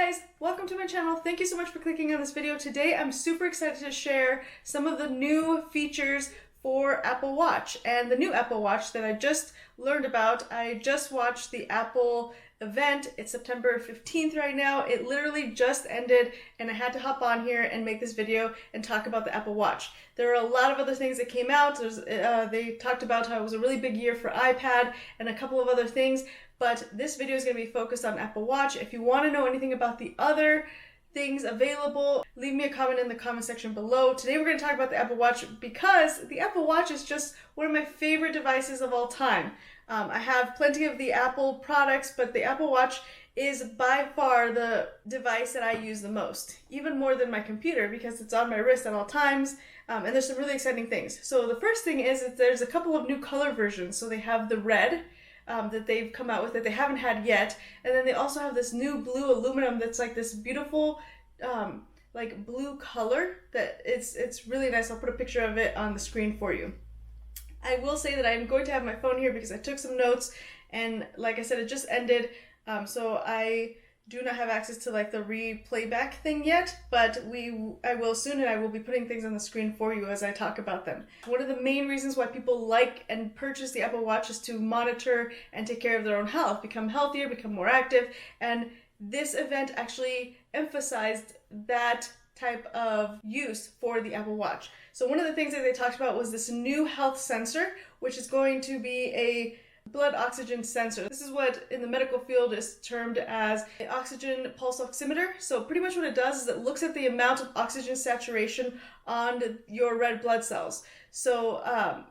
guys, welcome to my channel. Thank you so much for clicking on this video. Today I'm super excited to share some of the new features for Apple Watch and the new Apple Watch that I just learned about. I just watched the Apple event. It's September 15th right now. It literally just ended and I had to hop on here and make this video and talk about the Apple Watch. There are a lot of other things that came out. They talked about how it was a really big year for iPad and a couple of other things, but this video is going to be focused on Apple Watch. If you want to know anything about the other things available, leave me a comment in the comment section below. Today we're going to talk about the Apple Watch because the Apple Watch is just one of my favorite devices of all time. I have plenty of the Apple products, but the Apple Watch is by far the device that I use the most, even more than my computer because it's on my wrist at all times, and there's some really exciting things. So the first thing is that there's a couple of new color versions. So they have the red that they've come out with that they haven't had yet, and then they also have this new blue aluminum that's like this beautiful like blue color that it's really nice. I'll put a picture of it on the screen for you. I will say that I'm going to have my phone here because I took some notes, and like I said, it just ended, so I do not have access to like the replayback thing yet, but I will soon, and I will be putting things on the screen for you as I talk about them. One of the main reasons why people like and purchase the Apple Watch is to monitor and take care of their own health, become healthier, become more active, and this event actually emphasized that type of use for the Apple Watch. So one of the things that they talked about was this new health sensor, which is going to be a blood oxygen sensor. This is what in the medical field is termed as an oxygen pulse oximeter. So pretty much what it does is it looks at the amount of oxygen saturation on your red blood cells. So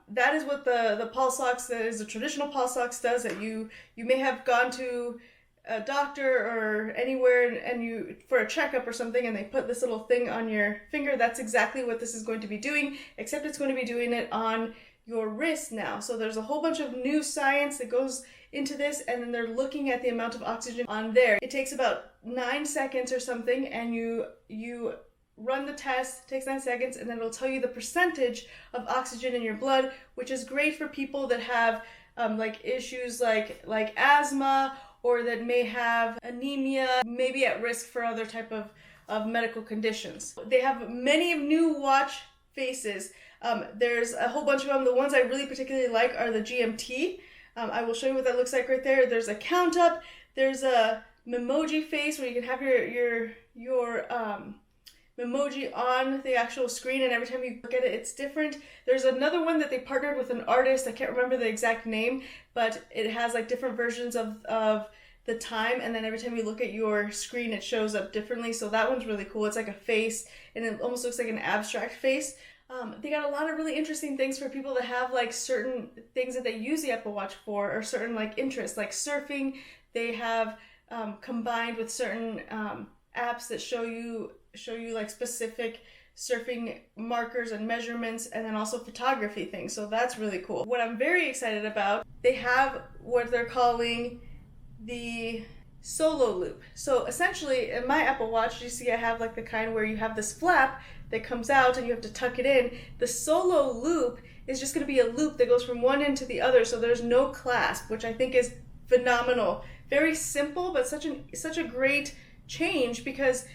that is what the pulse ox, that is the traditional pulse ox, does. That you may have gone to a doctor or anywhere and you for a checkup or something, and they put this little thing on your finger. That's exactly what this is going to be doing, except it's going to be doing it on your wrist now. So there's a whole bunch of new science that goes into this, and then they're looking at the amount of oxygen on there. It takes about 9 seconds or something, and you run the test. It takes 9 seconds, and then it'll tell you the percentage of oxygen in your blood, which is great for people that have like issues like asthma, or that may have anemia, maybe at risk for other type of medical conditions. They have many new watch faces. There's a whole bunch of them. The ones I really particularly like are the GMT. I will show you what that looks like right there. There's a count up. There's a Memoji face where you can have your Memoji on the actual screen, and every time you look at it, it's different. There's another one that they partnered with an artist. I can't remember the exact name, but it has like different versions of the time, and then every time you look at your screen, it shows up differently. So that one's really cool. It's like a face, and it almost looks like an abstract face. They got a lot of really interesting things for people that have like certain things that they use the Apple Watch for, or certain like interests, like surfing. They have combined with certain apps that show you like specific surfing markers and measurements, and then also photography things. So that's really cool. What I'm very excited about, they have what they're calling the solo loop. So essentially in my Apple Watch, you see I have like the kind where you have this flap that comes out and you have to tuck it in. The solo loop is just going to be a loop that goes from one end to the other, so there's no clasp, which I think is phenomenal. Very simple, but such a great change, because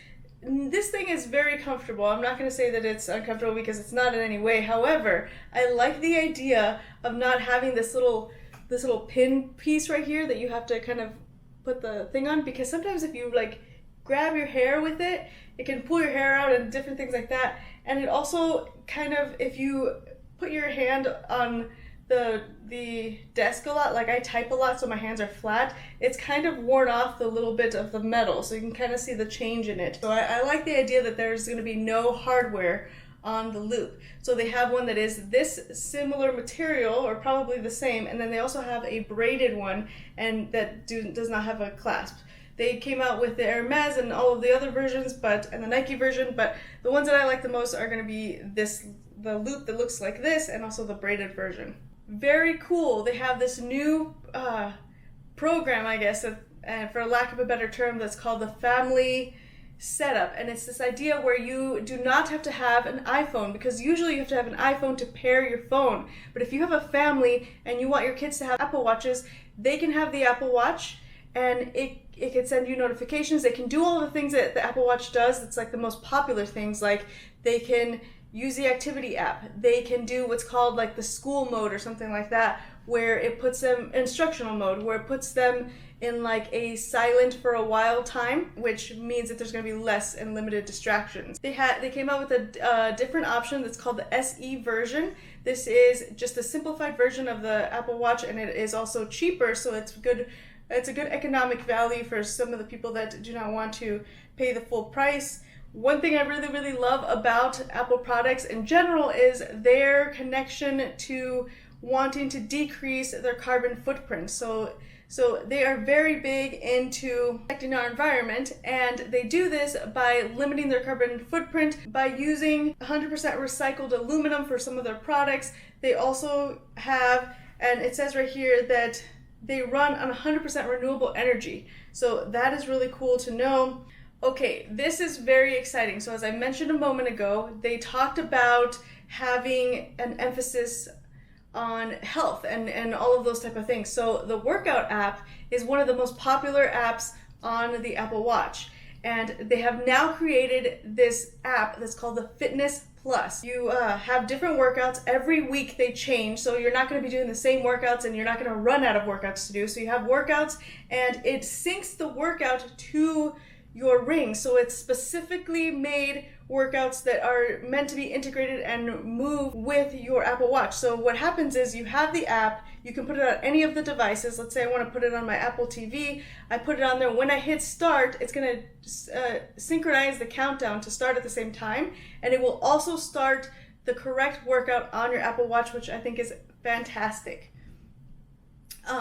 this thing is very comfortable. I'm not going to say that it's uncomfortable because it's not in any way. However, I like the idea of not having this little pin piece right here that you have to kind of put the thing on, because sometimes if you like grab your hair with it, it can pull your hair out and different things like that. And it also kind of, if you put your hand on the desk a lot, like I type a lot so my hands are flat, it's kind of worn off the little bit of the metal, so you can kind of see the change in it. So I like the idea that there's going to be no hardware on the loop. So they have one that is this similar material, or probably the same, and then they also have a braided one, and that does not have a clasp. They came out with the Hermes and all of the other versions, and the Nike version, but the ones that I like the most are going to be the loop that looks like this, and also the braided version. Very cool. They have this new program, I guess, and for lack of a better term, that's called the family setup, and it's this idea where you do not have to have an iPhone, because usually you have to have an iPhone to pair your phone. But if you have a family and you want your kids to have Apple Watches, they can have the Apple Watch, and it it can send you notifications. It can do all the things that the Apple Watch does. It's like the most popular things. Like they can use the activity app. They can do what's called like the school mode or something like that, where it puts them instructional mode, where it puts them in like a silent for a while time, which means that there's going to be less and limited distractions. They came out with a different option that's called the SE version. This is just a simplified version of the Apple Watch, and it is also cheaper, so it's good. It's a good economic value for some of the people that do not want to pay the full price. One thing I really, really love about Apple products in general is their connection to wanting to decrease their carbon footprint. So they are very big into protecting our environment, and they do this by limiting their carbon footprint by using 100% recycled aluminum for some of their products. They also have, and it says right here that they run on 100% renewable energy. So that is really cool to know. Okay, this is very exciting. So as I mentioned a moment ago, they talked about having an emphasis on health and all of those type of things. So the workout app is one of the most popular apps on the Apple Watch. And they have now created this app that's called the Fitness Plus. You have different workouts. Every week they change, so you're not going to be doing the same workouts and you're not going to run out of workouts to do. So you have workouts, and it syncs the workout to your ring. So it's specifically made workouts that are meant to be integrated and move with your Apple Watch. So what happens is you have the app, you can put it on any of the devices. Let's say I want to put it on my Apple TV. I put it on there. When I hit start, it's going to synchronize the countdown to start at the same time. And it will also start the correct workout on your Apple Watch, which I think is fantastic.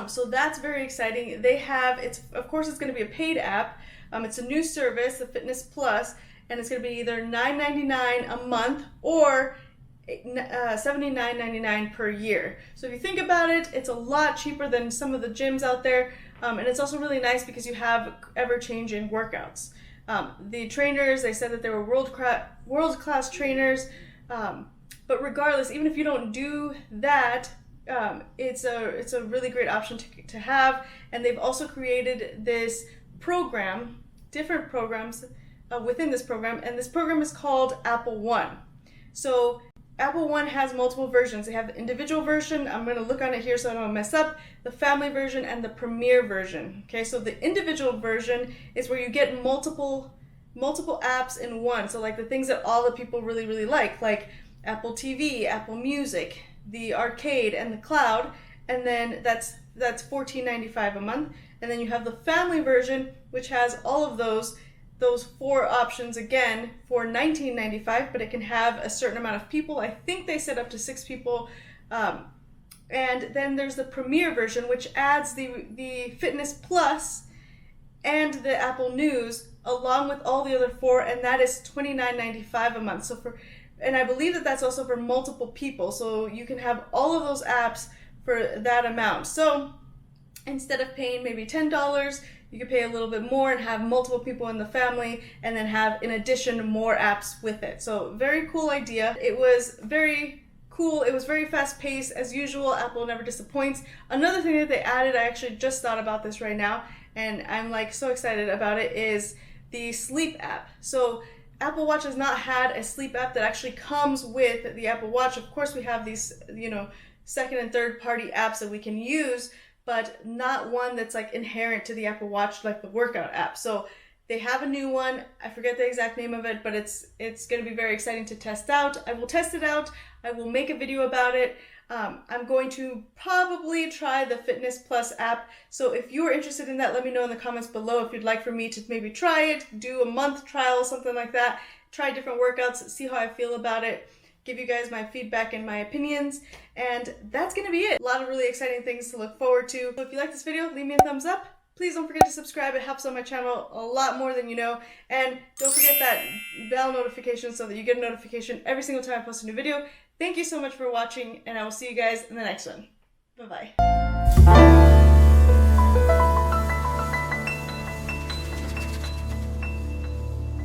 So that's very exciting. They have, of course it's going to be a paid app. It's a new service, the Fitness Plus, and it's going to be either $9.99 a month or $79.99 per year. So if you think about it, it's a lot cheaper than some of the gyms out there, and it's also really nice because you have ever-changing workouts. The trainers, they said that they were world-class trainers, but regardless, even if you don't do that, it's a really great option to have. And they've also created this program, different programs within this program, and this program is called AppleOne. So AppleOne has multiple versions. They have the individual version, I'm going to look on it here so I don't mess up, the family version, and the premier version. Okay, so the individual version is where you get multiple apps in one. So like the things that all the people really, really like Apple TV, Apple Music, the arcade, and the cloud, and then that's $14.95 a month. And then you have the family version, which has all of those 4 options again for $19.95, but it can have a certain amount of people. I think they said up to 6 people. And then there's the Premier version, which adds the Fitness Plus and the Apple News along with all the other 4, and that is $29.95 a month. And I believe that that's also for multiple people, so you can have all of those apps for that amount. So instead of paying maybe $10, you could pay a little bit more and have multiple people in the family, and then have, in addition, more apps with it. So very cool idea. It was very cool. It was very fast paced. As usual, Apple never disappoints. Another thing that they added, I actually just thought about this right now, and I'm like so excited about it, is the sleep app. So Apple Watch has not had a sleep app that actually comes with the Apple Watch. Of course, we have these, second and third party apps that we can use, but not one that's like inherent to the Apple Watch, like the workout app. So they have a new one. I forget the exact name of it, but it's going to be very exciting to test out. I will test it out. I will make a video about it. I'm going to probably try the Fitness Plus app. So if you're interested in that, let me know in the comments below if you'd like for me to maybe try it, do a month trial, something like that, try different workouts, see how I feel about it, give you guys my feedback and my opinions, and that's going to be it. A lot of really exciting things to look forward to. So if you like this video, leave me a thumbs up. Please don't forget to subscribe. It helps on my channel a lot more than you know. And don't forget that bell notification so that you get a notification every single time I post a new video. Thank you so much for watching, and I will see you guys in the next one. Bye-bye.